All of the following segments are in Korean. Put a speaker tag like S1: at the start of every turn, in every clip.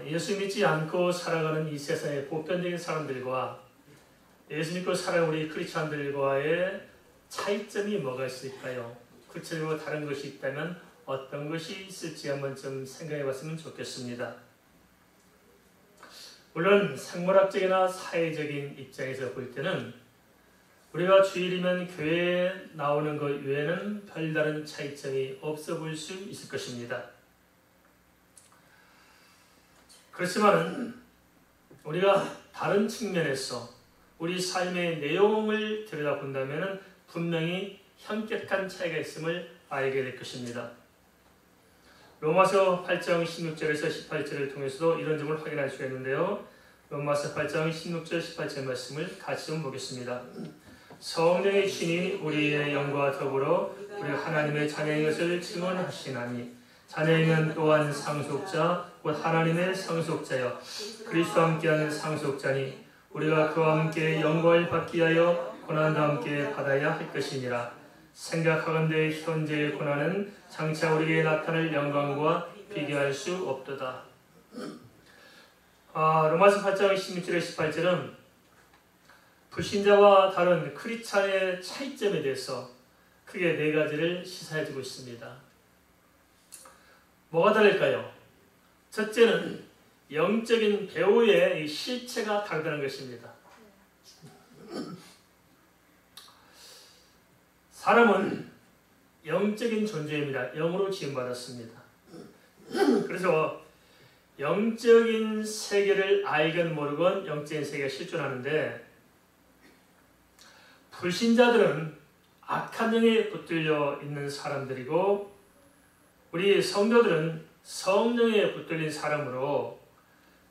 S1: 예수 믿지 않고 살아가는 이 세상의 보편적인 사람들과 예수 믿고 살아가는 우리 크리스찬들과의 차이점이 뭐가 있을까요? 구체적으로 다른 것이 있다면 어떤 것이 있을지 한번 좀 생각해 봤으면 좋겠습니다. 물론 생물학적이나 사회적인 입장에서 볼 때는 우리가 주일이면 교회에 나오는 것 외에는 별다른 차이점이 없어 보일 수 있을 것입니다. 그렇지만 우리가 다른 측면에서 우리 삶의 내용을 들여다본다면 분명히 현격한 차이가 있음을 알게 될 것입니다. 로마서 8장 16절에서 18절을 통해서도 이런 점을 확인할 수가 있는데요. 로마서 8장 16절 18절 말씀을 같이 좀 보겠습니다. 성령의 신이 우리의 영과 더불어 우리 하나님의 자녀인 것을 증언하시나니 자녀이면 또한 상속자 곧 하나님의 상속자여 그리스도와 함께하는 상속자니 우리가 그와 함께 영광을 받기 위하여 고난도 함께 받아야 할 것이니라. 생각하건대 현재의 고난은 장차 우리에게 나타날 영광과 비교할 수 없도다. 로마서 8장 16절에 18절은 불신자와 다른 크리스찬의 차이점에 대해서 크게 네 가지를 시사해주고 있습니다. 뭐가 다를까요? 첫째는 영적인 배우의 실체가 다르다는 것입니다. 사람은 영적인 존재입니다. 영으로 지음받았습니다. 그래서 영적인 세계를 알건 모르건 영적인 세계가 실존하는데 불신자들은 악한 영에 붙들려 있는 사람들이고 우리 성도들은 성령에 붙들린 사람으로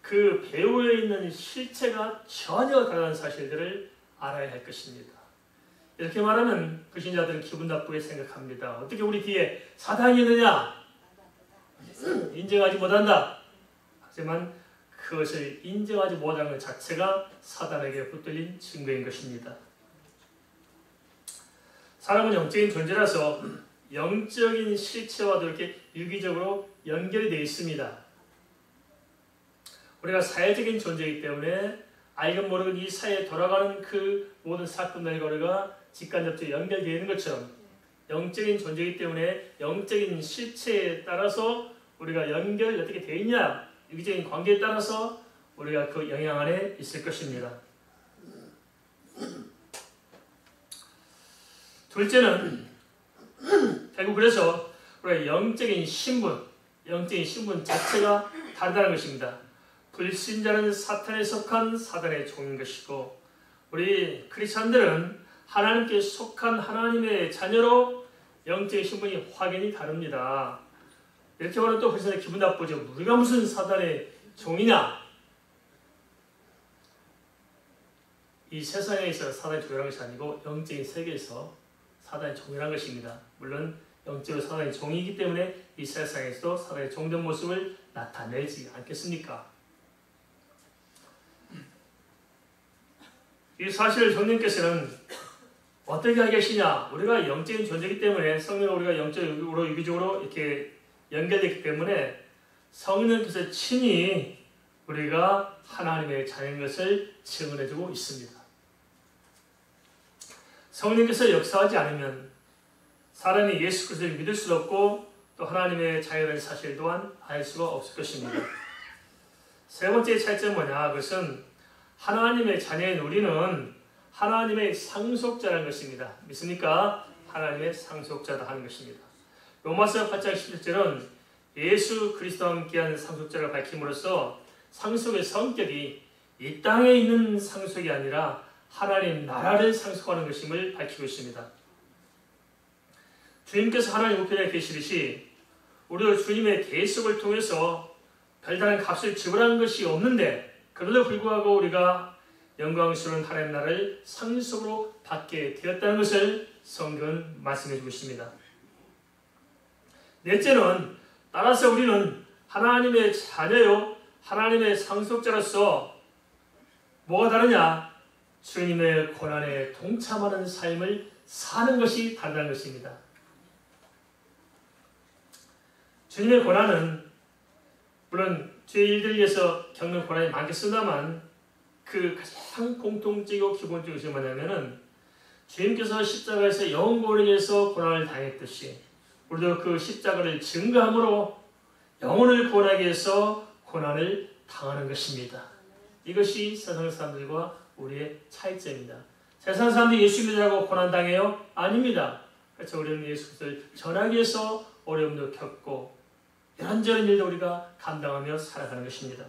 S1: 그 배후에 있는 실체가 전혀 다른 사실들을 알아야 할 것입니다. 이렇게 말하면 불신자들은 기분 나쁘게 생각합니다. 어떻게 우리 뒤에 사단이 있느냐? 인정하지 못한다. 하지만 그것을 인정하지 못하는 것 자체가 사단에게 붙들린 증거인 것입니다. 사람은 영적인 존재라서 영적인 실체와도 이렇게 유기적으로 연결이 되어 있습니다. 우리가 사회적인 존재이기 때문에 알건 모르건 이 사회에 돌아가는 그 모든 사건들과 우리가 직간접적으로 연결되어 있는 것처럼 영적인 존재이기 때문에 영적인 실체에 따라서 우리가 연결이 어떻게 되어 있냐, 유기적인 관계에 따라서 우리가 그 영향 안에 있을 것입니다. 둘째는 결국 그래서 우리가 영적인 신분 자체가 다르다는 것입니다. 불신자는 사탄에 속한 사단의 종인 것이고 우리 크리스찬들은 하나님께 속한 하나님의 자녀로 영적인 신분이 확연히 다릅니다. 이렇게 말하면 또 그리스도는 기분 나쁘죠. 우리가 무슨 사단의 종이냐? 이 세상에 있어 사단의 종이라는 것이 아니고 영적인 세계에서 사단의 종이라는 것입니다. 물론 영적으로 사단의 종이기 때문에 이 세상에서도 사단의 종된 모습을 나타내지 않겠습니까? 이 사실을 성령께서는 어떻게 하게 하시냐? 우리가 영적인 존재이기 때문에 성령과 우리가 영적으로 유기적으로 이렇게 연결되기 때문에 성령께서 친히 우리가 하나님의 자녀인 것을 증언해주고 있습니다. 성령께서 역사하지 않으면 사람이 예수 그리스도를 믿을 수 없고 또 하나님의 자녀라는 사실 또한 알 수가 없을 것입니다. 세 번째 차이점은 뭐냐? 그것은 하나님의 자녀인 우리는 하나님의 상속자라는 것입니다. 믿습니까? 하나님의 상속자다 하는 것입니다. 로마서 8장 11절은 예수 그리스도와 함께하는 상속자를 밝힘으로써 상속의 성격이 이 땅에 있는 상속이 아니라 하나님 나라를 상속하는 것임을 밝히고 있습니다. 주님께서 하나님 우편에 계시듯이 우리도 주님의 계속을 통해서 별다른 값을 지불한 것이 없는데 그럼에도 불구하고 우리가 영광스러운 하나님 나라를 상속으로 받게 되었다는 것을 성경은 말씀해 주고 있습니다. 넷째는 따라서 우리는 하나님의 자녀요 하나님의 상속자로서 뭐가 다르냐? 주님의 고난에 동참하는 삶을 사는 것이 다르다는 것입니다. 주님의 고난은 물론 죄의 일들을 위해서 겪는 고난이 많겠습니다만 그 가장 공통적이고 기본적인 것이 뭐냐면은 주님께서 십자가에서 영혼을 위해서 고난을 당했듯이 우리도 그 십자가를 증거함으로 영혼을 구원하기 위해서 고난을 당하는 것입니다. 이것이 세상 사람들과 우리의 차이점입니다. 세상 사람들이 예수 믿으라고 고난당해요? 아닙니다. 그렇죠. 우리는 예수 그리스도를 전하기 위해서 어려움도 겪고 이런저런 일도 우리가 감당하며 살아가는 것입니다.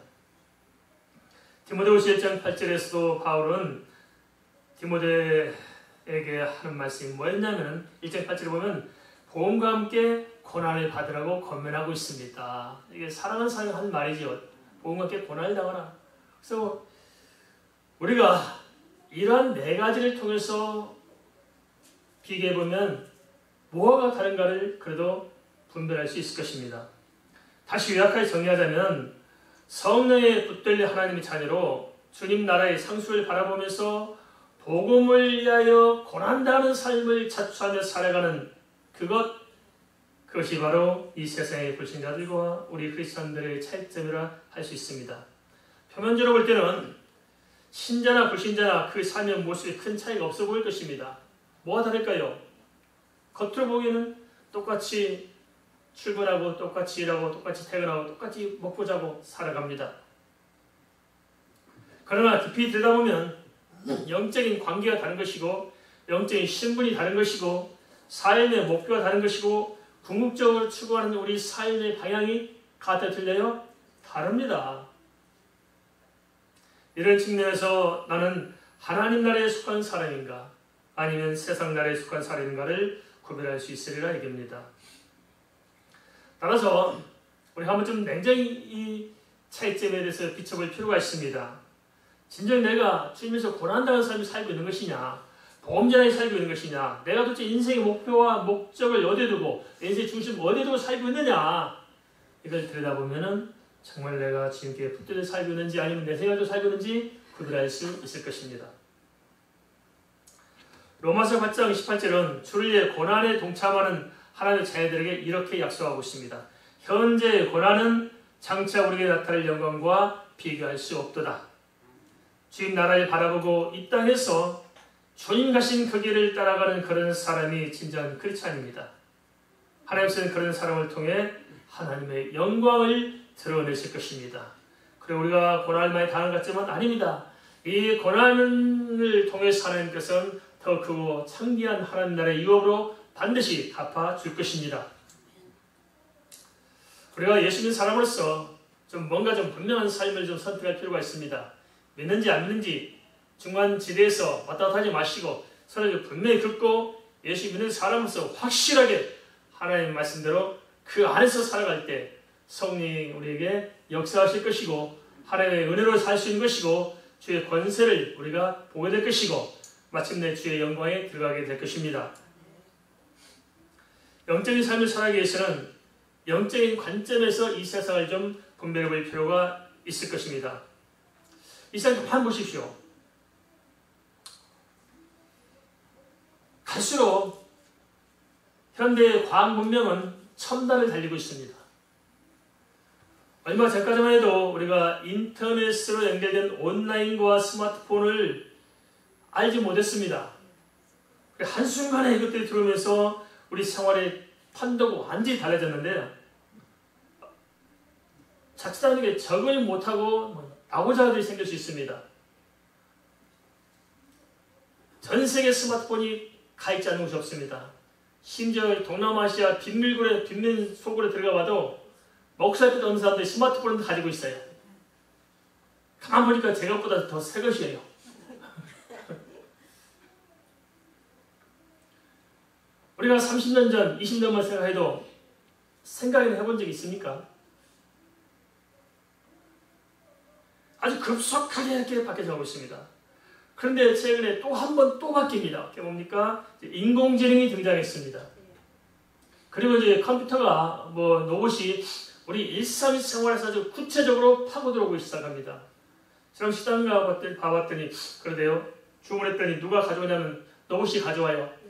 S1: 디모데후서 1장 8절에서도 바울은 디모데에게 하는 말씀이 뭐였냐면 1장 8절에 보면 복음과 함께 고난을 받으라고 권면하고 있습니다. 이게 사랑하는 사람이 하는 말이죠. 복음과 함께 고난을 당하라. 그래서 우리가 이러한 네 가지를 통해서 비교해보면 뭐가 다른가를 그래도 분별할 수 있을 것입니다. 다시 요약하게 정리하자면 성령에 붙들린 하나님의 자녀로 주님 나라의 상수를 바라보면서 복음을 위하여 고난당하는 삶을 자처하며 살아가는 그것이 바로 이 세상의 불신자들과 우리 크리스천들의 차이점이라 할 수 있습니다. 표면적으로 볼 때는 신자나 불신자나 그 삶의 모습에 큰 차이가 없어 보일 것입니다. 뭐가 다를까요? 겉으로 보기에는 똑같이 출근하고 똑같이 일하고 똑같이 퇴근하고 똑같이 먹고 자고 살아갑니다. 그러나 깊이 들여다보면 영적인 관계가 다른 것이고 영적인 신분이 다른 것이고 삶의 목표가 다른 것이고 궁극적으로 추구하는 우리 삶의 방향이 같아 틀려요? 다릅니다. 이런 측면에서 나는 하나님 나라에 속한 사람인가 아니면 세상 나라에 속한 사람인가를 구별할 수 있으리라 얘기입니다. 따라서 우리 한번 좀 냉정히 이 차이점에 대해서 비춰볼 필요가 있습니다. 진정 내가 주님에서 고난당하는 삶을 살고 있는 것이냐, 보험자에 살고 있는 것이냐, 내가 도대체 인생의 목표와 목적을 어디에 두고 내 인생의 중심 어디에 두고 살고 있느냐, 이걸 들여다보면은 정말 내가 주님께 붙들려 살고 있는지 아니면 내 생각대로 살고 있는지 구별할 수 있을 것입니다. 로마서 8장 28절은 주를 위해 고난에 동참하는 하나님의 자녀들에게 이렇게 약속하고 있습니다. 현재의 고난은 장차 우리에게 나타날 영광과 비교할 수 없도다. 주님 나라를 바라보고 이 땅에서 주님 가신 그 길을 따라가는 그런 사람이 진정한 크리스찬입니다. 하나님께서는 그런 사람을 통해 하나님의 영광을 드러내실 것입니다. 그리고 우리가 고난을 많이 당한 것 같지만 아닙니다. 이 고난을 통해서 하나님께서는 더 크고 창대한 하나님 나라의 유업으로 반드시 갚아줄 것입니다. 우리가 예수 믿는 사람으로서 좀 뭔가 좀 분명한 삶을 좀 선택할 필요가 있습니다. 믿는지 안 믿는지 중간 지대에서 왔다 갔다 하지 마시고 서로 분명히 긋고 예수 믿는 사람으로서 확실하게 하나님 말씀대로 그 안에서 살아갈 때 성령이 우리에게 역사하실 것이고 하나님의 은혜로 살 수 있는 것이고 주의 권세를 우리가 보게 될 것이고 마침내 주의 영광에 들어가게 될 것입니다. 영적인 삶을 살아가기 위해서는 영적인 관점에서 이 세상을 좀 분별해 볼 필요가 있을 것입니다. 이 세상 좀 한번 보십시오. 갈수록 현대의 과학 문명은 첨단을 달리고 있습니다. 얼마 전까지만 해도 우리가 인터넷으로 연결된 온라인과 스마트폰을 알지 못했습니다. 한순간에 이것들이 들어오면서 우리 생활의 판도가 완전히 달라졌는데요. 자칫하는 적응을 못하고 아고자들이 생길 수 있습니다. 전 세계 스마트폰이 가있지 않은 곳이 없습니다. 심지어 동남아시아 빈민 속으로 들어가 봐도 목살 끝도 없는 사람들이 스마트폰을 가지고 있어요. 가만 보니까 제 것보다 더 새 것이에요. 우리가 30년 전, 20년만 생각해도 생각이나 해본 적이 있습니까? 아주 급속하게 이렇게 바뀌어가고 있습니다. 그런데 최근에 또 한 번 또 바뀝니다. 그게 뭡니까? 인공지능이 등장했습니다. 그리고 이제 컴퓨터가 로봇이 우리 일상생활에서 아주 구체적으로 파고들어오기 시작합니다. 저랑 식당 가봤더니 그러대요. 주문했더니 누가 가져오냐면 로봇이 가져와요.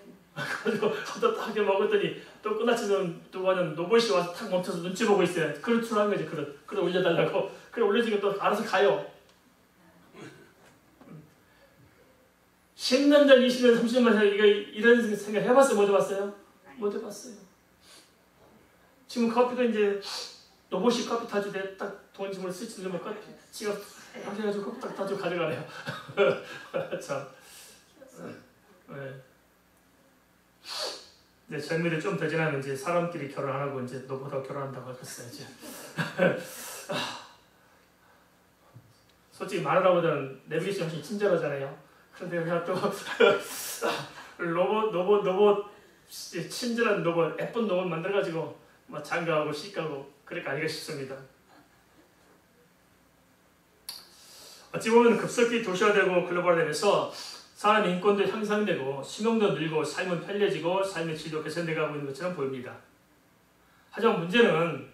S1: 그래서 딱 먹었더니 또 끝났으면 누구는 로봇이 와서 탁 멈춰서 눈치 보고 있어요. 그릇으로 한 거지, 그릇 올려달라고. 그래 올려주면 또 알아서 가요. 10년 전, 20년, 30년 전에 이런 생각 해봤어요? 못 해봤어요? 못 해봤어요. 지금 커피도 이제 로봇이 커피 타주대 딱 돈짐을 스위치 누르면 커피 지가 해가지고 커피 딱 타주고 가져가네요. 참. 네. 이제 젊은이들 좀 더 지나면 이제 사람끼리 결혼 안 하고 이제 로봇하고 결혼한다고 하겠어요. 이제. 솔직히 말하라고는 내비게이션 훨씬 친절하잖아요. 그런데 그냥 또 로봇 친절한 로봇, 예쁜 로봇 만들어가지고 막 장가하고 시가고 그럴 거 아니가 싶습니다. 어찌 보면 급속히 도시화되고 글로벌화되면서 사람 인권도 향상되고 수명도 늘고 삶은 편리해지고 삶의 질도 개선되고 있는 것처럼 보입니다. 하지만 문제는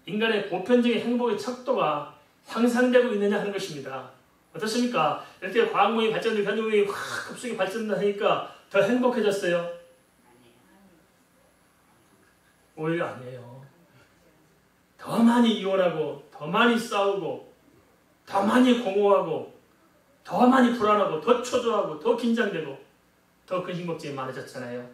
S1: 인간의 보편적인 행복의 척도가 향상되고 있느냐 하는 것입니다. 어떻습니까? 이렇게 과학문이 발전되고 현대문이 확 급속히 발전하니까 더 행복해졌어요? 오히려 아니에요. 더 많이 이혼하고 더 많이 싸우고 더 많이 공허하고 더 많이 불안하고 더 초조하고 더 긴장되고 더 근심 걱정이 많아졌잖아요.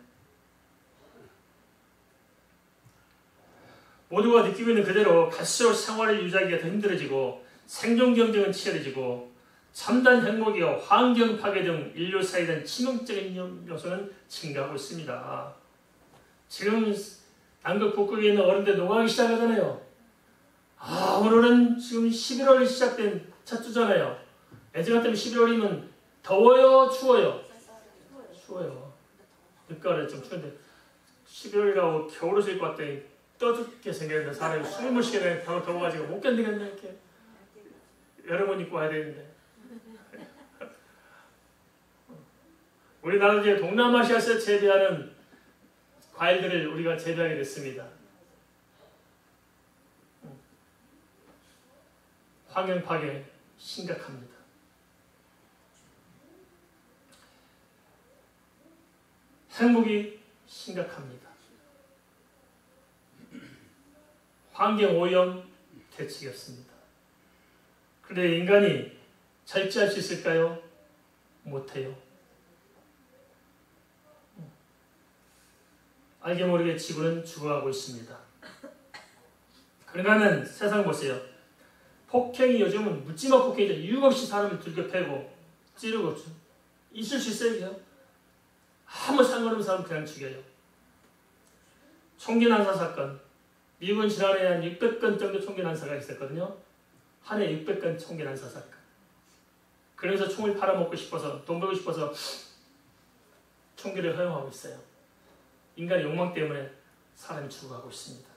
S1: 모두가 느끼고 있는 그대로 갈수록 생활을 유지하기가 더 힘들어지고 생존 경쟁은 치열해지고 첨단 핵무기와 환경 파괴 등 인류 사회에 대한 치명적인 요소는 증가하고 있습니다. 지금 남극 북극에 있는 어른들 농하기 시작하잖아요. 오늘은 지금 11월 시작된 첫 주잖아요. 예전 같으면 11월이면 더워요? 추워요? 추워요. 늦가을에 좀 추운데 11월이라고 겨울옷을 입고 왔더니 떠죽게 생겼는데 사람이 숨을 못 쉬게 벽을 더워가지고 못 견디겠네. 이렇게 여름옷 입고 와야 되는데 우리나라도 이제 동남아시아에서 재배하는 과일들을 우리가 재배하게 됐습니다. 환경 파괴 심각합니다. 행복이 심각합니다. 환경 오염 대책이 없습니다. 그런데 인간이 절제할 수 있을까요? 못해요. 알게 모르게 지구는 죽어가고 있습니다. 그런가 하면 세상 보세요. 폭행이 요즘은 묻지마 폭행이죠. 이유 없이 사람을 들겨 패고 찌르고 있을 수 있어요. 그냥 아무 상관없는 사람 그냥 죽여요. 총기 난사 사건. 미국은 지난해 한 600건 정도 총기 난사가 있었거든요. 한 해 600건 총기 난사 사건. 그래서 총을 팔아먹고 싶어서 돈 벌고 싶어서 총기를 허용하고 있어요. 인간의 욕망 때문에 사람이 죽어가고 있습니다.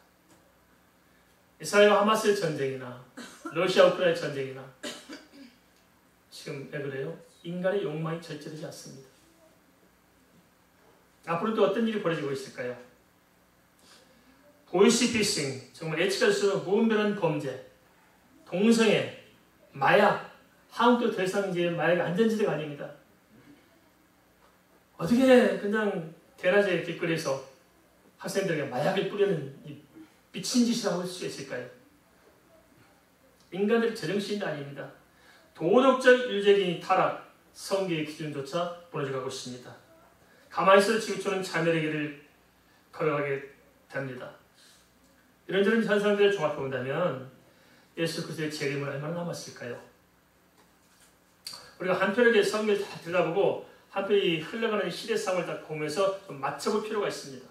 S1: 이스라엘과 하마스의 전쟁이나 러시아 우크라이나 전쟁이나 지금 왜 그래요? 인간의 욕망이 절제되지 않습니다. 앞으로 또 어떤 일이 벌어지고 있을까요? 보이스피싱, 정말 예측할 수 없는 무분별한 범죄, 동성애, 마약, 한국도 더 이상 이제 마약이 안전지대가 아닙니다. 어떻게 그냥 대낮에 길거리에서 학생들에게 마약을 뿌리는 이 미친 짓이라고 할 수 있을까요? 인간들이 제정신이 아닙니다. 도덕적 윤리적인 타락, 성계의 기준조차 무너져가고 있습니다. 가만히 있어도 지구촌은 자멸의 길을 걸어가게 됩니다. 이런저런 현상들을 종합해 본다면 예수 그리스도의 재림은 얼마나 남았을까요? 우리가 한편에게 성경을 다 들여다보고 한편이 흘러가는 시대상을 딱 보면서 좀 맞춰볼 필요가 있습니다.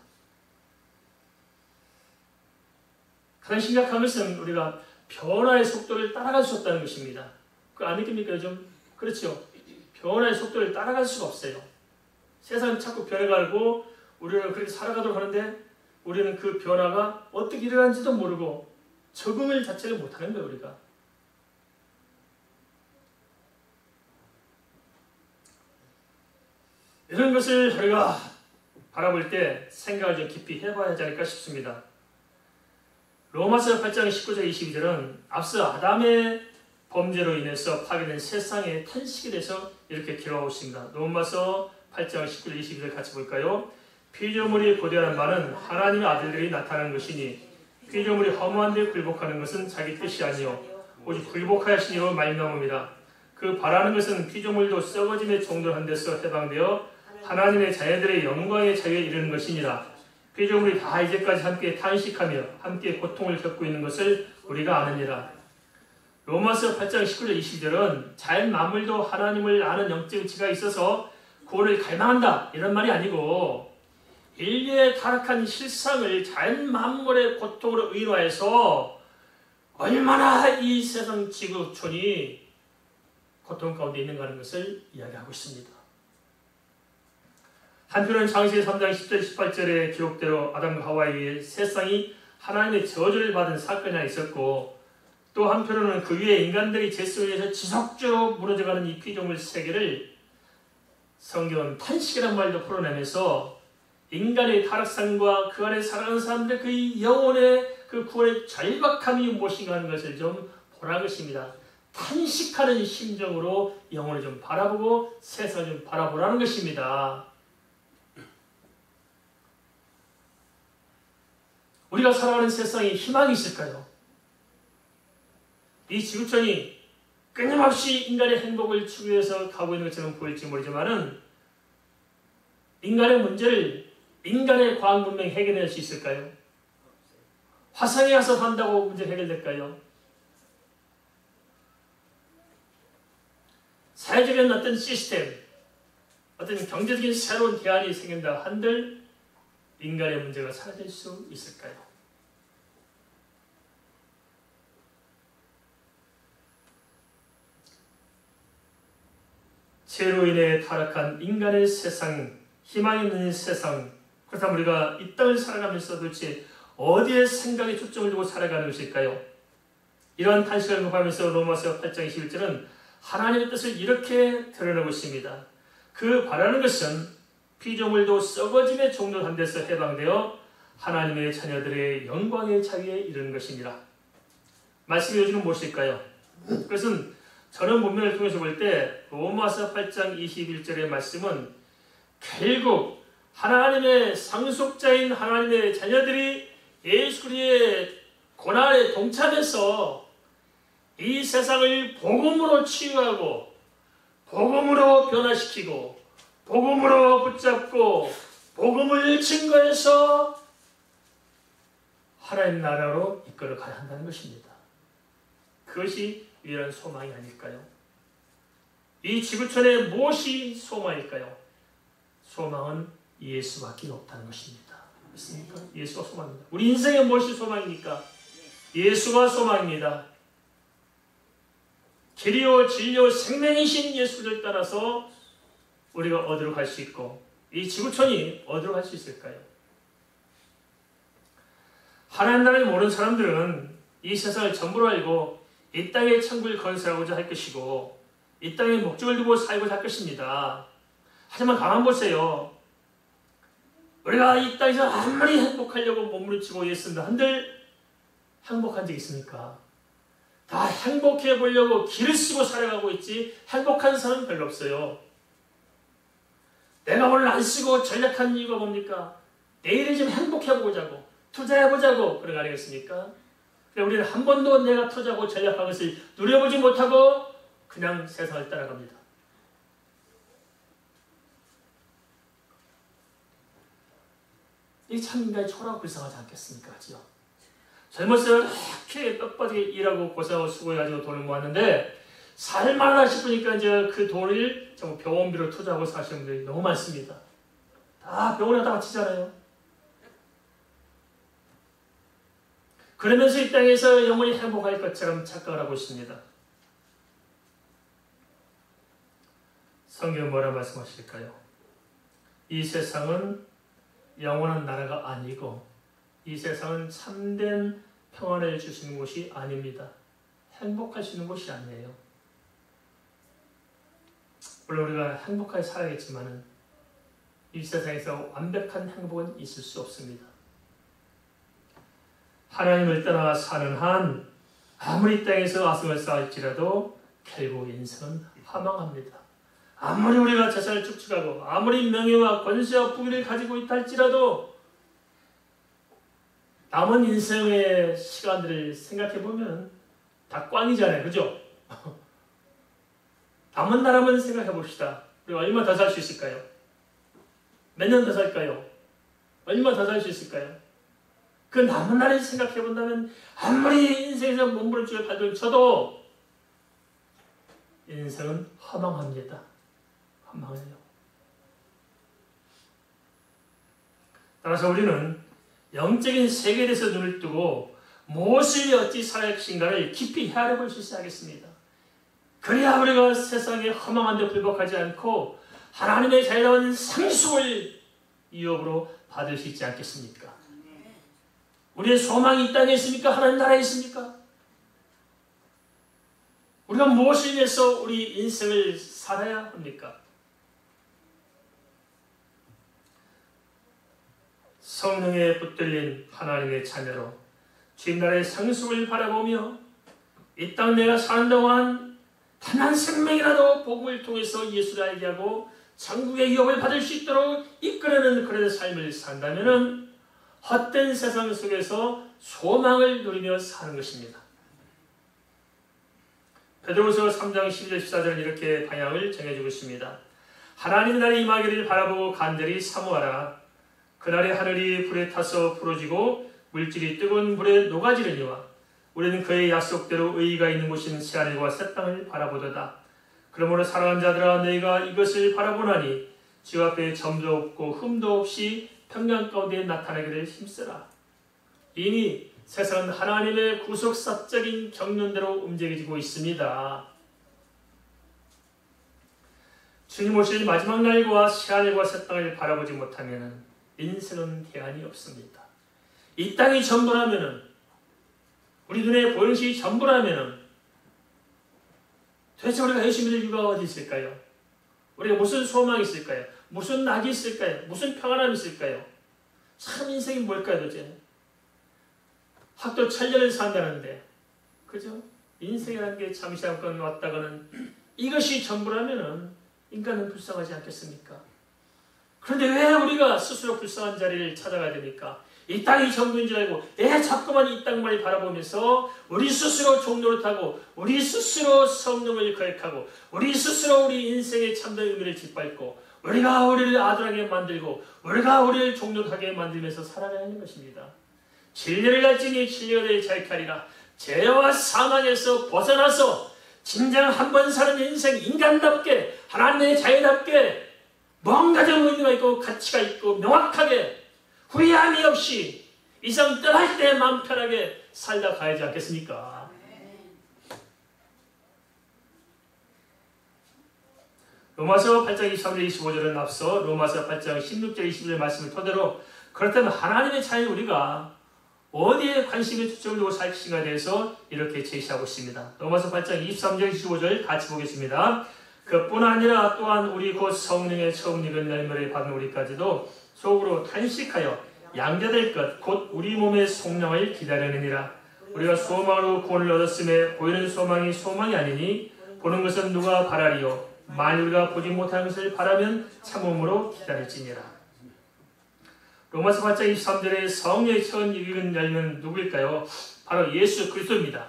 S1: 가장 심각한 것은 우리가 변화의 속도를 따라갈 수 없다는 것입니다. 그거 안 느낍니까 요즘? 그렇죠. 변화의 속도를 따라갈 수가 없어요. 세상은 자꾸 변해가고 우리는 그렇게 살아가도록 하는데 우리는 그 변화가 어떻게 일어나는지도 모르고 적응을 자체를 못하는 거예요. 우리가. 이런 것을 우리가 바라볼 때 생각을 좀 깊이 해봐야 하지 않을까 싶습니다. 로마서 8장 19절 22절은 앞서 아담의 범죄로 인해서 파괴된 세상의 탄식에 대해서 이렇게 기록하고 있습니다. 로마서 8장 19절 22절 같이 볼까요? 피조물이 고대하는 바는 하나님의 아들들이 나타나는 것이니 피조물이 허무한 데 굴복하는 것은 자기 뜻이 아니요 오직 굴복하시니로 말미암음이라. 그 바라는 것은 피조물도 썩어짐의 종들한 데서 해방되어 하나님의 자녀들의 영광의 자유에 이르는 것이니라. 피조물이 다 이제까지 함께 탄식하며 함께 고통을 겪고 있는 것을 우리가 아느니라. 로마서 8장 19절 20절은 자연 만물도 하나님을 아는 영적 지가 있어서 구원을 갈망한다 이런 말이 아니고, 인류의 타락한 실상을 자연 만물의 고통으로 의노해서 얼마나 이 세상 지구촌이 고통 가운데 있는가 하는 것을 이야기하고 있습니다. 한편은 창세기 3장 10절 18절의 기록대로 아담과 하와에 의해 세상이 하나님의 저주를 받은 사건이 하나 있었고, 또 한편으로는 그 위에 인간들이 죄성에 의해서 지속적으로 무너져가는 이 피조물 세계를 성경은 탄식이라는 말도 풀어내면서 인간의 타락상과 그 안에 살아가는 사람들 그 영혼의 그 구원의 절박함이 무엇인가 하는 것을 좀 보라는 것입니다. 탄식하는 심정으로 영혼을 좀 바라보고 세상을 좀 바라보라는 것입니다. 우리가 살아가는 세상에 희망이 있을까요? 이 지구촌이 끊임없이 인간의 행복을 추구해서 가고 있는 것처럼 보일지 모르지만은 인간의 문제를 인간의 과학 문명이 해결할 수 있을까요? 화성에 가서 산다고 문제 해결될까요? 사회적인 어떤 시스템, 어떤 경제적인 새로운 대안이 생긴다 한들 인간의 문제가 사라질 수 있을까요? 죄로 인해 타락한 인간의 세상, 희망 있는 세상, 그렇다면 우리가 이 땅을 살아가면서 도대체 어디에 생각에 초점을 두고 살아가는 것일까요? 이러한 탄식을 공부하면서 로마서 8장 21절은 하나님의 뜻을 이렇게 드러내고 있습니다. 그 바라는 것은 피조물도 썩어짐의 종로한 데서 해방되어 하나님의 자녀들의 영광의 자유에 이르는 것입니다. 말씀의 요지는 무엇일까요? 그것은 저는 본문을 통해서 볼 때 로마서 8장 21절의 말씀은 결국 하나님의 상속자인 하나님의 자녀들이 예수 그리스도의 고난에 동참해서 이 세상을 복음으로 치유하고 복음으로 변화시키고 복음으로 붙잡고 복음을 증거해서 하나님 나라로 이끌어가야 한다는 것입니다. 그것이 유일한 소망이 아닐까요? 이 지구촌에 무엇이 소망일까요? 소망은 예수밖에 없다는 것입니다. 맞습니까? 예수가 소망입니다. 우리 인생에 무엇이 소망입니까? 예수가 소망입니다. 길이요 진리요 생명이신 예수를 따라서 우리가 어디로 갈 수 있고 이 지구촌이 어디로 갈 수 있을까요? 하나님 나라를 모르는 사람들은 이 세상을 전부로 알고 이 땅에 천국을 건설하고자 할 것이고 이 땅에 목적을 두고 살고자 할 것입니다. 하지만 가만 보세요. 우리가 이 땅에서 아무리 행복하려고 몸부림치고 애쓴다 한들 행복한 적 있습니까? 다 행복해 보려고 길을 쓰고 살아가고 있지 행복한 사람은 별로 없어요. 내가 오늘 안 쓰고 전략한 이유가 뭡니까? 내일을 좀 행복해보자고 투자해보자고 그런 거 아니겠습니까? 우리는 한 번도 내가 투자하고 전략한 것을 누려보지 못하고 그냥 세상을 따라갑니다. 이게 참 인간의 초라하고 불쌍하지 않겠습니까? 그죠? 젊었을 때 이렇게 뼈빠지게 일하고 고생하고 수고해가지고 돈을 모았는데 살만하다 싶으니까 이제 그 돈을 병원비로 투자하고 사시는 분들이 너무 많습니다. 다 병원에 다 바치잖아요. 그러면서 이 땅에서 영원히 행복할 것처럼 착각을 하고 있습니다. 성경은 뭐라 말씀하실까요? 이 세상은 영원한 나라가 아니고 이 세상은 참된 평안을 주시는 곳이 아닙니다. 행복하시는 곳이 아니에요. 물론 우리가 행복하게 살아야겠지만 이 세상에서 완벽한 행복은 있을 수 없습니다. 하나님을 떠나 사는 한 아무리 땅에서 아승을 쌓을지라도 결국 인생은 허망합니다. 아무리 우리가 재산을 축축하고 아무리 명예와 권세와 부귀를 가지고 있다 할지라도 남은 인생의 시간들을 생각해보면 다 꽝이잖아요. 그죠? 남은 날 한번 생각해 봅시다. 우리가 얼마 더 살 수 있을까요? 몇 년 더 살까요? 얼마 더 살 수 있을까요? 그 남은 날을 생각해 본다면 아무리 인생에서 몸부림치고 발을 쳐도 인생은 허망합니다. 허망해요. 따라서 우리는 영적인 세계에 대해서 눈을 뜨고 무엇을 어찌 살아야 할 것인가를 깊이 헤아려 볼 수 있어야 하겠습니다. 그래야 우리가 세상에 허망한 데 불복하지 않고 하나님의 자유로운 상속을 유업으로 받을 수 있지 않겠습니까? 우리의 소망이 이 땅에 있습니까? 하나님 나라에 있습니까? 우리가 무엇을 위해서 우리 인생을 살아야 합니까? 성령에 붙들린 하나님의 자녀로 주님 나라의 상속을 바라보며 이 땅 내가 사는 동안 단 한 생명이라도 복음을 통해서 예수를 알게 하고 천국의 유업을 받을 수 있도록 이끌어내는 그런 삶을 산다면 헛된 세상 속에서 소망을 누리며 사는 것입니다. 베드로후서 3장 12절 14절은 이렇게 방향을 정해주고 있습니다. 하나님의 날이 임하기를 바라보고 간절히 사모하라. 그날에 하늘이 불에 타서 부러지고 물질이 뜨거운 물에 녹아지려니와 우리는 그의 약속대로 의의가 있는 곳인 새하늘과 새 땅을 바라보도다. 그러므로 사랑하는 자들아 너희가 이것을 바라보나니 주 앞에 점도 없고 흠도 없이 평강 가운데 나타나기를 힘쓰라. 이미 세상은 하나님의 구속사적인 경륜대로 움직이고 있습니다. 주님 오실 마지막 날과 새하늘과 새 땅을 바라보지 못하면 인생은 대안이 없습니다. 이 땅이 전부라면 우리 눈에 보이는 것이 전부라면 도대체 우리가 예수 믿을 이유가 어디 있을까요? 우리가 무슨 소망이 있을까요? 무슨 낙이 있을까요? 무슨 평안함이 있을까요? 참 인생이 뭘까요 도대체? 학도 1000년을 산다는데 그죠? 인생이라는 게 잠시 잠깐 왔다가는 이것이 전부라면 인간은 불쌍하지 않겠습니까? 그런데 왜 우리가 스스로 불쌍한 자리를 찾아가야 됩니까? 이 땅이 전부인 줄 알고 자꾸만 이 땅만을 바라보면서 우리 스스로 종노릇하고 우리 스스로 성령을 거역하고 우리 스스로 우리 인생의 참된 의미를 짓밟고 우리가 우리를 아들하게 만들고 우리가 우리를 종노릇하게 만들면서 살아가야 하는 것입니다. 진리를 갈지니 진리가 내 자익하리라. 죄와 사망에서 벗어나서 진정 한 번 사는 인생 인간답게 하나님의 자유답게 뭔가적 의미가 있고 가치가 있고 명확하게 후회함이 없이 이성 떠날 때 마음 편하게 살다 가야지 않겠습니까? 로마서 8장 23절 25절은 앞서 로마서 8장 16절 21절 말씀을 토대로 그렇다면 하나님의 자유 우리가 어디에 관심을 초점을 두고 살 것인가에 대해서 이렇게 제시하고 있습니다. 로마서 8장 23절 25절 같이 보겠습니다. 그뿐 아니라 또한 우리 곧 성령의 처음 익은 열매를 받은 우리까지도 속으로 탄식하여 양자될 것 곧 우리 몸의 속량을 기다리느니라. 우리가 소망으로 구원을 얻었음에 보이는 소망이 소망이 아니니 보는 것은 누가 바라리요 만일 우리가 보지 못하는 것을 바라면 참음으로 기다릴지니라. 로마서 8장 23절에 성령의 처음 익은 열매는 누구일까요? 바로 예수 그리스도입니다.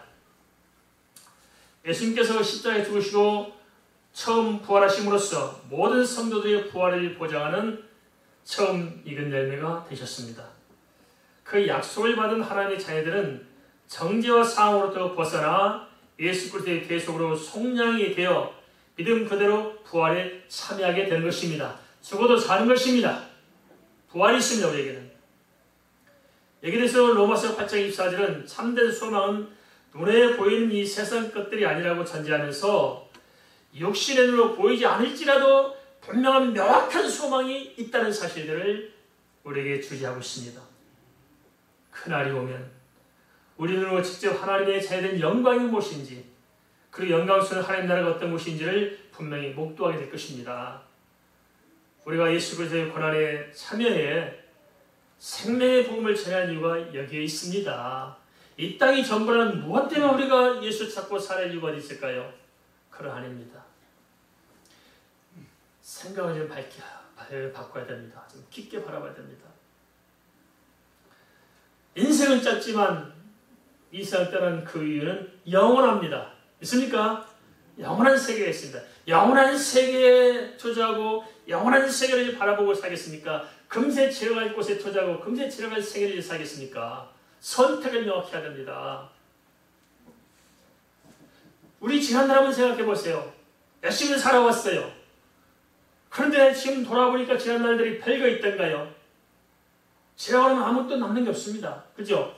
S1: 예수님께서 십자가에 죽으시고 처음 부활하심으로써 모든 성도들의 부활을 보장하는 처음 익은 열매가 되셨습니다. 그 약속을 받은 하나님의 자녀들은 정죄와 사망으로부터 벗어나 예수 그리스도의 계속으로 속량이 되어 믿음 그대로 부활에 참여하게 되는 것입니다. 죽어도 사는 것입니다. 부활이 있습니다. 우리에게는. 여기에 대해서 로마서 8장 24절은 참된 소망은 눈에 보이는 이 세상 것들이 아니라고 전제하면서 육신의 눈으로 보이지 않을지라도 분명한 명확한 소망이 있다는 사실들을 우리에게 주지하고 있습니다. 그날이 오면 우리 눈으로 직접 하나님의 자유된 영광이 무엇인지 그리고 영광스러운 하나님 나라가 어떤 것인지를 분명히 목도하게 될 것입니다. 우리가 예수 그리스도의 고난에 참여해 생명의 복음을 전하는 이유가 여기에 있습니다. 이 땅이 전부라는 무엇 때문에 우리가 예수 찾고 살아야 이유가 있을까요? 그러하니입니다. 생각을 좀 바꿔야 됩니다. 좀 깊게 바라봐야 됩니다. 인생은 짧지만 이 세상을 떠난 그 이유는 영원합니다. 있습니까? 영원한 세계가 있습니다. 영원한 세계에 투자하고 영원한 세계를 바라보고 살겠습니까? 금세 지나갈 곳에 투자하고 금세 지나갈 세계를 살겠습니까? 선택을 명확히 해야 됩니다. 우리 지난날 한번 생각해 보세요. 열심히 살아왔어요. 그런데 지금 돌아보니까 지난날들이 별거 있던가요? 지나고 나면 아무것도 남는 게 없습니다. 그죠?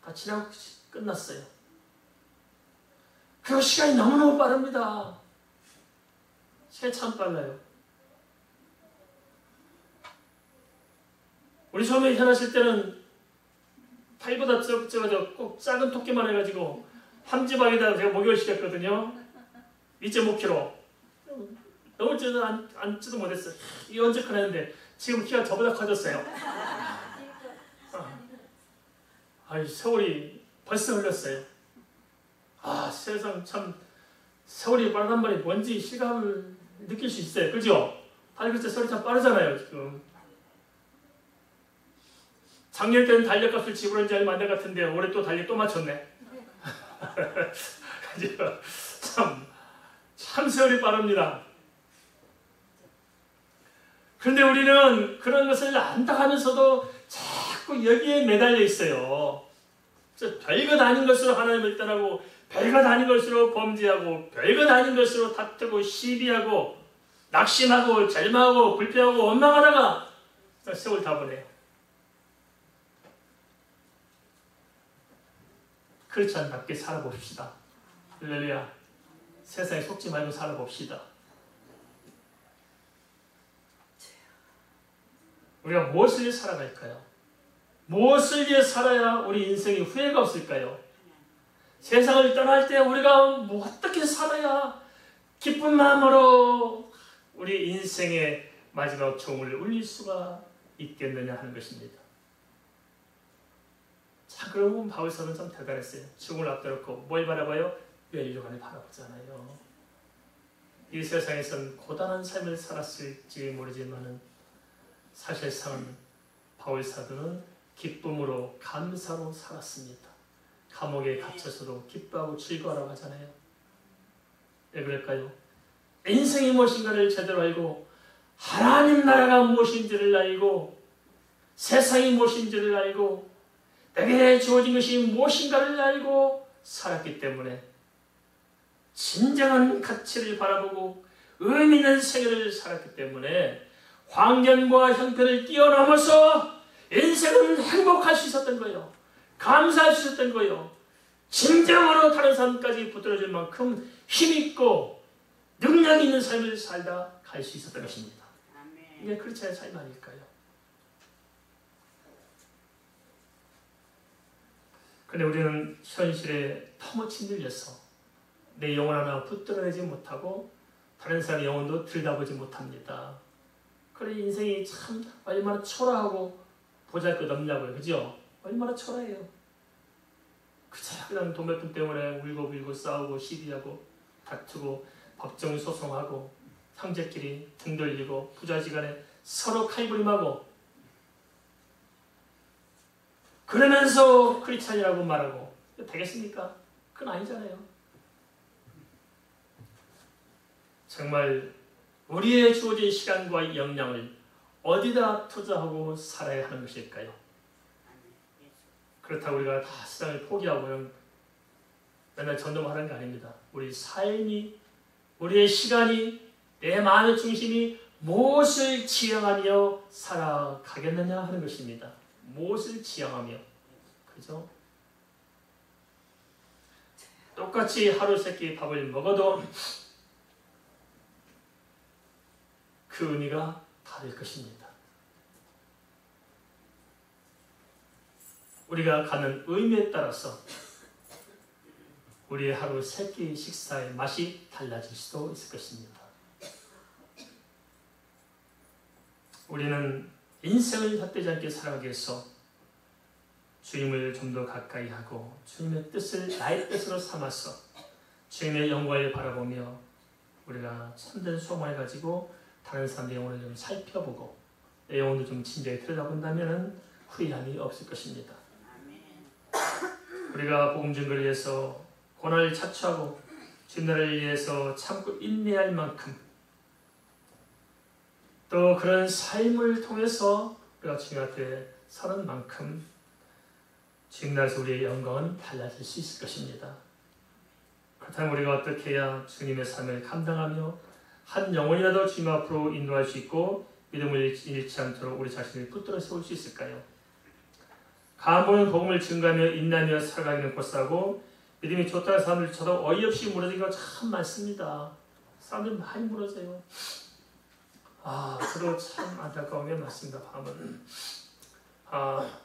S1: 다 지나고 끝났어요. 그리고 시간이 너무너무 빠릅니다. 시간이 참 빨라요. 우리 처음에 태어났을 때는 타이보다 꼭 작은 토끼만 해가지고 함지박에다 제가 목욕을 시켰거든요. 2.5kg. 너무 앉지도 못했어요. 이게 언제 커냈는데 지금 키가 저보다 커졌어요. 세월이 벌써 흘렀어요. 세상 참 세월이 빠르단 말이 뭔지 실감을 느낄 수 있어요. 그죠? 그때 세월이 참 빠르잖아요. 지금 작년 때는 달력값을 지불한 지 얼마 안 된 것 같은데 올해 또 달력 또 맞췄네. 참 세월이 빠릅니다. 그런데 우리는 그런 것을 안다 하면서도 자꾸 여기에 매달려 있어요. 별것 아닌 것으로 하나님을 떠나고 별것 아닌 것으로 범죄하고 별것 아닌 것으로 다투고 시비하고 낙심하고 절망하고 불평하고 원망하다가 세월 다 보내요. 그렇지 않답게 살아봅시다. 할렐루야. 세상에 속지 말고 살아봅시다. 우리가 무엇을 위해 살아갈까요? 무엇을 위해 살아야 우리 인생에 후회가 없을까요? 세상을 떠날 때 우리가 어떻게 살아야 기쁜 마음으로 우리 인생의 마지막 종을 울릴 수가 있겠느냐 하는 것입니다. 자, 그러면 바울사는 참 대단했어요. 죽음을 앞둬놓고 뭘 바라봐요? 멸류관을 바라보잖아요. 이 세상에선 고단한 삶을 살았을지 모르지만은 사실상 바울사도는 기쁨으로 감사로 살았습니다. 감옥에 갇혀서도 기뻐하고 즐거워하라고 하잖아요. 왜 그럴까요? 인생이 무엇인가를 제대로 알고 하나님 나라가 무엇인지를 알고 세상이 무엇인지를 알고 내게 주어진 것이 무엇인가를 알고 살았기 때문에 진정한 가치를 바라보고 의미 있는 생애를 살았기 때문에 환경과 형편을 뛰어넘어서 인생은 행복할 수 있었던 거예요. 감사할 수 있었던 거예요. 진정으로 다른 사람까지 붙들어줄 만큼 힘있고 능력 있는 삶을 살다 갈 수 있었던 것입니다. 이게 크리스찬의 삶 아닐까요? 근데 우리는 현실에 너무 짓눌려서 내 영혼 하나 붙들어내지 못하고 다른 사람의 영혼도 들여다보지 못합니다. 그래 인생이 참 얼마나 초라하고 보잘것없냐고요. 그죠? 얼마나 초라해요. 그냥 돈 몇 푼 때문에 울고불고 싸우고 시비하고 다투고 법정 소송하고 형제끼리 등 돌리고 부자지간에 서로 칼부림하고 그러면서 크리스찬이라고 말하고 되겠습니까? 그건 아니잖아요. 정말 우리의 주어진 시간과 역량을 어디다 투자하고 살아야 하는 것일까요? 그렇다고 우리가 다 세상을 포기하고 맨날 전도하는 게 아닙니다. 우리 삶이, 우리의 시간이, 내 마음의 중심이 무엇을 지향하며 살아가겠느냐 하는 것입니다. 무엇을 지향하며. 그죠? 똑같이 하루 세끼 밥을 먹어도 그 의미가 다를 것입니다. 우리가 갖는 의미에 따라서 우리의 하루 세끼 식사의 맛이 달라질 수도 있을 것입니다. 우리는 인생을 헛되지 않게 살아가기 위해서 주님을 좀 더 가까이 하고 주님의 뜻을 나의 뜻으로 삼아서 주님의 영광을 바라보며 우리가 참된 소망을 가지고 다른 사람의 영혼을 좀 살펴보고 내 영혼도 좀 진지하게 들여다본다면 후회함이 없을 것입니다. 우리가 복음 증거를 위해서 고난을 자초하고 주님을 위해서 참고 인내할 만큼 또 그런 삶을 통해서 우리가 주님 앞에 서는 만큼 주님 나라에서 우리의 영광은 달라질 수 있을 것입니다. 그렇다면 우리가 어떻게 해야 주님의 삶을 감당하며 한 영혼이라도 주님 앞으로 인도할 수 있고 믿음을 잃지 않도록 우리 자신을 붙들어 세울 수 있을까요? 가보는 복음을 증거하며 인내하며 살아가기는 곧사고 믿음이 좋다는 사람들조차도 어이없이 무너지기가 참 많습니다. 사람들이 많이 무너져요. 저도 참 안타까운 게 많습니다. 밤은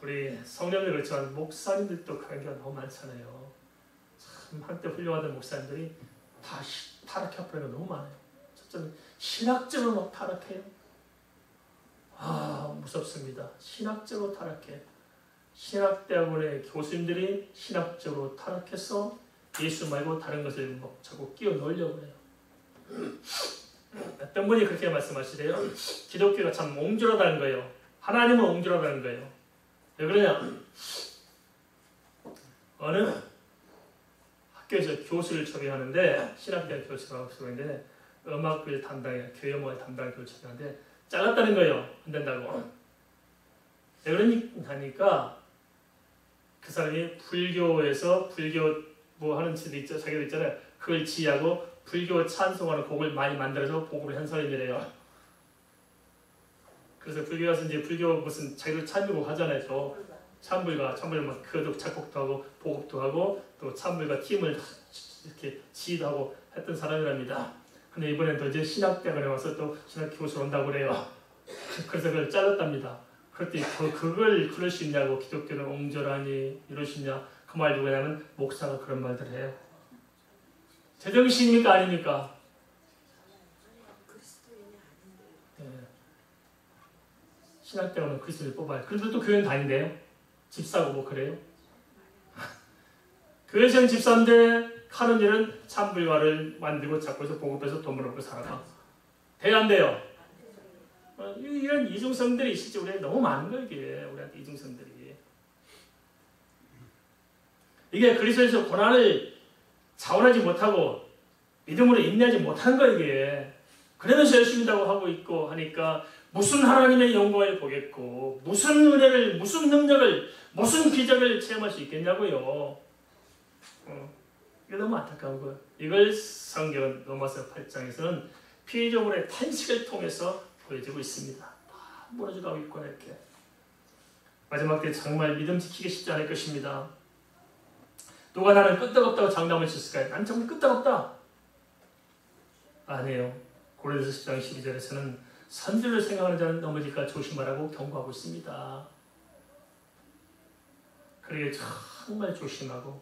S1: 우리 성령들 그렇지만 목사님들도 그런 게 너무 많잖아요. 참 한때 훌륭하던 목사님들이 다 타락해버리는 게 너무 많아요. 첫째는 신학적으로 막 타락해요. 무섭습니다. 신학적으로 타락해. 신학대학원의 교수님들이 신학적으로 타락해서 예수 말고 다른 것을 뭐 자꾸 끼워 넣으려고 해요. 어떤 분이 그렇게 말씀하시래요. 기독교가 참 옹졸하다는 거예요. 하나님은 옹졸하다는 거예요. 왜 그러냐? 어느 학교에서 교수를 초빙하는데 신학대학 교수가 초빙하는데 음악을 담당해 교회 음악을 담당하는 교수를 초빙하는데 잘랐다는 거예요. 안 된다고. 왜 그러니까 그 사람이 불교에서 불교 뭐 하는 짓도 있죠. 자기도 있잖아요. 그걸 지휘하고 불교 찬송하는 곡을 많이 만들어서 복음을 한 사람이래요. 그래서 불교 가서 이제 불교 무슨 자기도 찬미곡 하잖아요. 또 찬불가 막 그도 작곡도 하고 보급도 하고 또 찬불가 팀을 이렇게 지휘도 하고 했던 사람이랍니다. 근데 이번엔 또 이제 신학대학원에 와서 또 신학 교수로 온다고 그래요. 그래서 그걸 잘랐답니다. 그랬더니 그걸 그럴 수 있냐고 기독교는 옹졸하니 이럴 수 있냐 그 말 누구냐면 목사가 그런 말들을 해요. 제정신입니까 아닙니까? 네. 신학대학원은 그리스도를 뽑아요. 그런데 또 교회는 다닌대요. 집사고 뭐 그래요. 교회에서는 집사인데 하는 일은 찬불가를 만들고 잡고서 보급해서 돈 벌고 살아가. 돼야 안 돼요. 이런 이중성들이 실제 우리한테 너무 많은 거예요. 이게 우리한테 이중성들이. 이게 그리스도에서 고난을 자원하지 못하고 믿음으로 인내하지 못한 거예요. 이게. 그러면서 열심히라고 하고 있고 하니까 무슨 하나님의 영광을 보겠고 무슨 은혜를 무슨 능력을 무슨 기적을 체험할 수 있겠냐고요. 이게 너무 안타까운 거예요. 이걸 성경 로마서 8장에서는 피조물의 탄식을 통해서 보여주고 있습니다. 다 무너져가고 있고 이렇게. 마지막 때 정말 믿음 지키기 쉽지 않을 것입니다. 누가 나는 끄떡없다고 장담을 쳤을까요? 난 정말 끄떡없다. 아니에요. 고린도서 10장 12절에서는 선들을 생각하는 자는 넘어질까 조심하라고 경고하고 있습니다. 그러게 정말 조심하고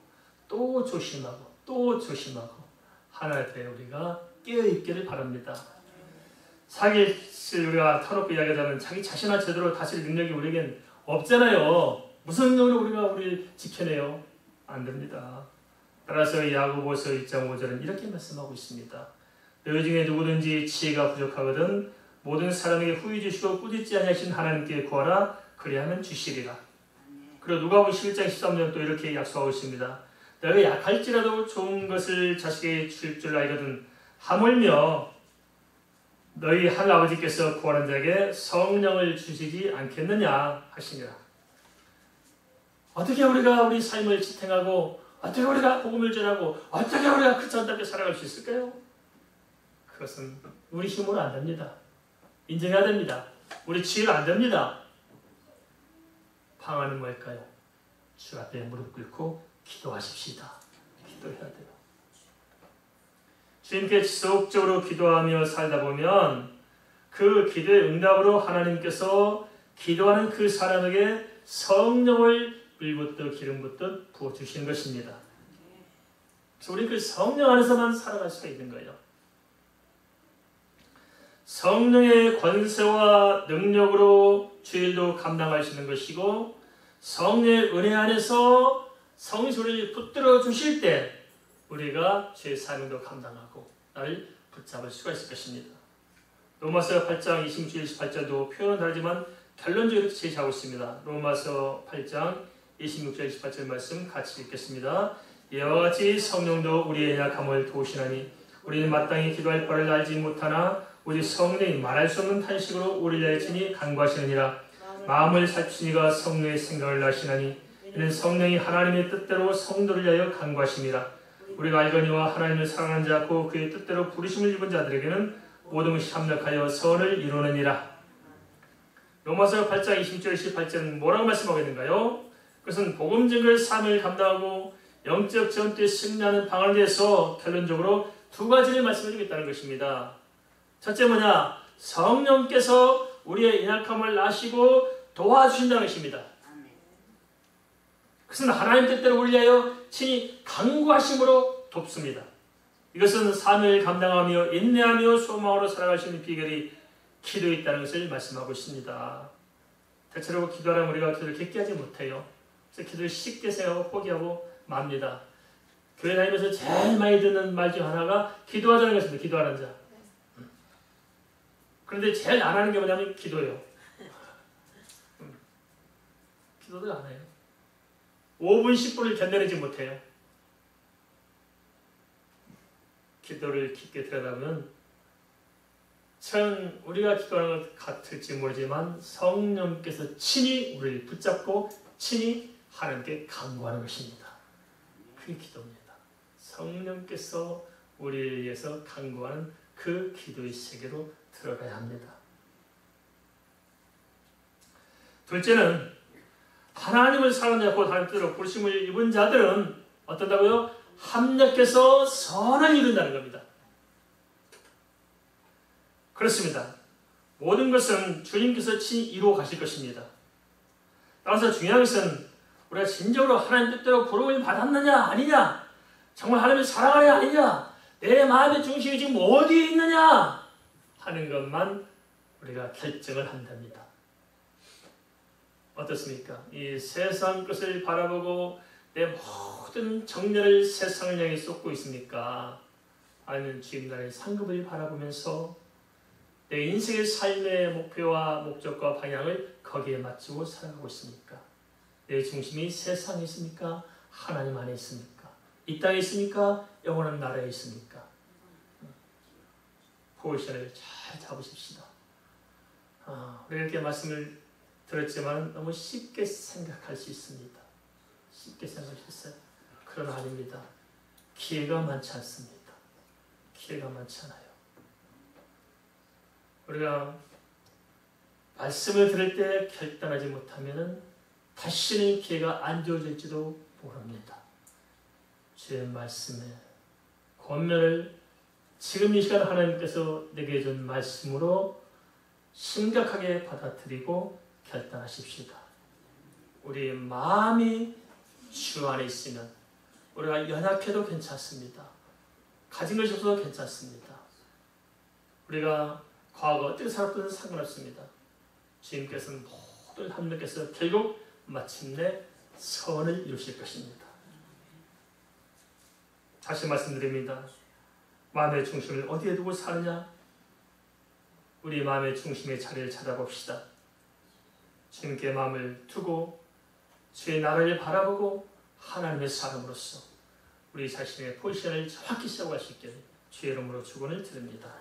S1: 또 조심하고 또 조심하고 하나의 때 우리가 깨어있기를 바랍니다. 사기를 우리가 터놓고 이야기하자면 자기 자신을 제대로 다스릴 능력이 우리에겐 없잖아요. 무슨 능력으로 우리를 지켜내요? 안 됩니다. 따라서 야고보서 1장 5절은 이렇게 말씀하고 있습니다. 너희 중에 누구든지 지혜가 부족하거든 모든 사람에게 후히 주시고 꾸짖지 아니하신 하나님께 구하라 그리하면 주시리라. 그리고 누가복음 11장 13절 또 이렇게 약속하고 있습니다. 너희가 약할지라도 좋은 것을 자식에게 줄 줄 알거든 하물며 너희 하늘 아버지께서 구하는 자에게 성령을 주시지 않겠느냐 하시니라. 어떻게 우리가 우리 삶을 지탱하고 어떻게 우리가 복음을 전하고 어떻게 우리가 그리스도답게 살아갈 수 있을까요? 그것은 우리 힘으로 안 됩니다. 인정해야 됩니다. 우리 지혜로 안 됩니다. 방안은 뭘까요? 주 앞에 무릎 꿇고 기도하십시다. 기도해야 돼요. 주님께 지속적으로 기도하며 살다 보면 그 기도의 응답으로 하나님께서 기도하는 그 사람에게 성령을 물붓듯 기름붓듯 부어주시는 것입니다. 그래서 우리 그 성령 안에서만 살아갈 수가 있는 거예요. 성령의 권세와 능력으로 주일도 감당하시는 것이고 성령의 은혜 안에서 성소를 붙들어 주실 때 우리가 주의 사명도 감당하고 나를 붙잡을 수가 있을 것입니다. 로마서 8장 26절 28절도 표현은 다르지만 결론적으로 이렇게 제시하고 있습니다. 로마서 8장 26절 28절 말씀 같이 읽겠습니다. 이와 같이 성령도 우리의 약함을 도우시나니 우리는 마땅히 기도할 바를 알지 못하나 오직 성령이 말할 수 없는 탄식으로 우리를 위하여 친히 간구하시느니라. 마음을 살피시니가 성령의 생각을 아시나니 이는 성령이 하나님의 뜻대로 성도를 위하여 간구하심이라. 우리가 알거니와 하나님을 사랑하는 자고 그의 뜻대로 부르심을 입은 자들에게는 모든 것이 합력하여 선을 이루느니라. 로마서 8장 20절 18절은 뭐라고 말씀하고 있는가요? 그것은 복음 증거의 삶을 감당하고 영적 전투에 승리하는 방안에 대해서 결론적으로 두 가지를 말씀해 주겠다는 것입니다. 첫째 뭐냐? 성령께서 우리의 연약함을 아시고 도와주신다는 것입니다. 그것은 하나님 뜻대로 우리를 위하여 친히 간구하심으로 돕습니다. 이것은 삶을 감당하며 인내하며 소망으로 살아갈 수 있는 비결이 기도에 있다는 것을 말씀하고 있습니다. 대체로 기도하면 우리가 기도를 깊게 하지 못해요. 그래서 기도를 쉽게 생각하고 포기하고 맙니다. 교회 다니면서 제일 많이 듣는 말 중 하나가 기도하자는 것입니다. 기도하는 자. 그런데 제일 안 하는 게 뭐냐면 기도예요. 기도도 안 해요. 5분 10분을 견뎌내지 못해요. 기도를 깊게 들여다보면 참 우리가 기도하는 것 같을지 모르지만 성령께서 친히 우리를 붙잡고 친히 하나님께 간구하는 것입니다. 그게 기도입니다. 성령께서 우리를 위해서 간구하는 그 기도의 세계로 들어가야 합니다. 둘째는 하나님을 사랑하는 자고 하나님 뜻대로 부르심을 입은 자들은 어떤다고요? 합력해서 선을 이룬다는 겁니다. 그렇습니다. 모든 것은 주님께서 친히 이루어 가실 것입니다. 따라서 중요한 것은 우리가 진정으로 하나님 뜻대로 부름을 받았느냐 아니냐, 정말 하나님을 사랑하느냐 아니냐, 내 마음의 중심이 지금 어디에 있느냐 하는 것만 우리가 결정을 한답니다. 어떻습니까? 이 세상 것을 바라보고 내 모든 정열을 세상을 향해 쏟고 있습니까? 아니면 주님 나라의 상급을 바라보면서 내 인생의 삶의 목표와 목적과 방향을 거기에 맞추고 살아가고 있습니까? 내 중심이 세상에 있습니까? 하나님 안에 있습니까? 이 땅에 있습니까? 영원한 나라에 있습니까? 포지션을 잘 잡으십시다. 우리가 이렇게 말씀을 들었지만 너무 쉽게 생각할 수 있습니다. 쉽게 생각할 수 있어요. 그러나 아닙니다. 기회가 많지 않습니다. 기회가 많지 않아요. 우리가 말씀을 들을 때 결단하지 못하면 다시는 기회가 안 주어질지도 모릅니다. 주의 말씀에 권면을 지금 이 시간 하나님께서 내게 준 말씀으로 심각하게 받아들이고 결단하십시다. 우리의 마음이 주 안에 있으면 우리가 연약해도 괜찮습니다. 가진 것이 없어도 괜찮습니다. 우리가 과거 어떻게 살았든 상관없습니다. 주님께서는 모든 합력해서 결국 마침내 선을 이루실 것입니다. 다시 말씀드립니다. 마음의 중심을 어디에 두고 사느냐? 우리 마음의 중심의 자리를 찾아봅시다. 주님께 마음을 두고 주의 나라를 바라보고 하나님의 사람으로서 우리 자신의 포지션을 정확히 세워갈 수 있게 주의 이름으로 축원을 드립니다.